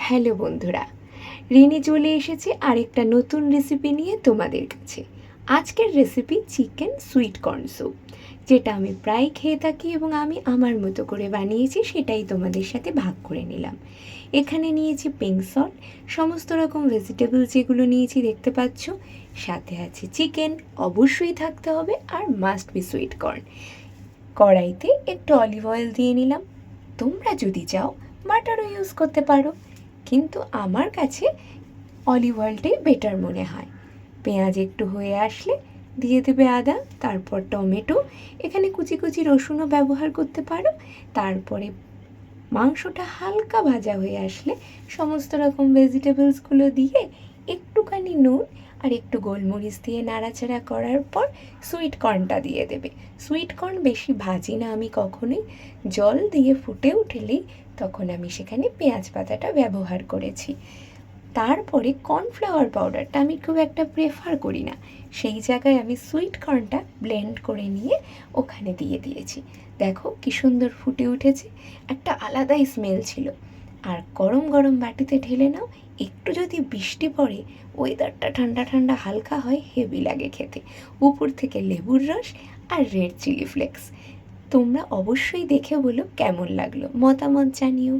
Hello বন্ধুরা, রিনি চলে এসেছে আরেকটা নতুন রেসিপি নিয়ে তোমাদের কাছে। আজকের recipe chicken sweet corn soup, যেটা আমি প্রায় খেয়ে থাকি এবং আমি আমার মতো করে বানিয়েছি, সেটাই তোমাদের সাথে ভাগ করে নিলাম। এখানে নিয়েছি পিঙ্ক সল্ট, সমস্ত রকম ভেজিটেবলস যেগুলো নিয়েছি দেখতে পাচ্ছ, সাথে আছে চিকেন, অবশ্যই থাকতে হবে, আর মাস্ট বি সুইট কর্ন। কড়াইতে একটু অলিভ অয়েল দিয়ে নিলাম। তোমরা যদি চাও বাটারও ইউজ করতে পারো, কিন্তু আমার কাছে অলিভ অয়েলটাই বেটার মনে হয়। পেঁয়াজ একটু হয়ে আসলে দিয়ে দেবে আদা, তারপর টমেটো, এখানে কুচি কুচি রসুনও ব্যবহার করতে পারো। তারপরে মাংসটা হালকা ভাজা হয়ে আসলে সমস্ত রকম ভেজিটেবলসগুলো দিয়ে একটুখানি নুন আর একটু গোলমরিচ দিয়ে নাড়াচাড়া করার পর সুইট কর্নটা দিয়ে দেবে। সুইট কর্ন বেশি ভাজি না আমি কখনোই, জল দিয়ে ফুটে উঠলেই তখন আমি সেখানে পেঁয়াজ পাতাটা ব্যবহার করেছি। তারপরে কর্নফ্লাওয়ার পাউডারটা আমি খুব একটা প্রেফার করি না, সেই জায়গায় আমি সুইট কর্নটা ব্লেন্ড করে নিয়ে ওখানে দিয়ে দিয়েছি। দেখো কি সুন্দর ফুটে উঠেছে, একটা আলাদাই স্মেল ছিল। আর গরম গরম বাটিতে ঢেলে নাও, একটু যদি বৃষ্টি পড়ে, ওয়েদারটা ঠান্ডা ঠান্ডা হালকা হয়, হেভি লাগে খেতে। উপর থেকে লেবুর রস আর রেড চিলি ফ্লেক্স। তোমরা অবশ্যই দেখে বলো কেমন লাগলো, মতামত জানিও।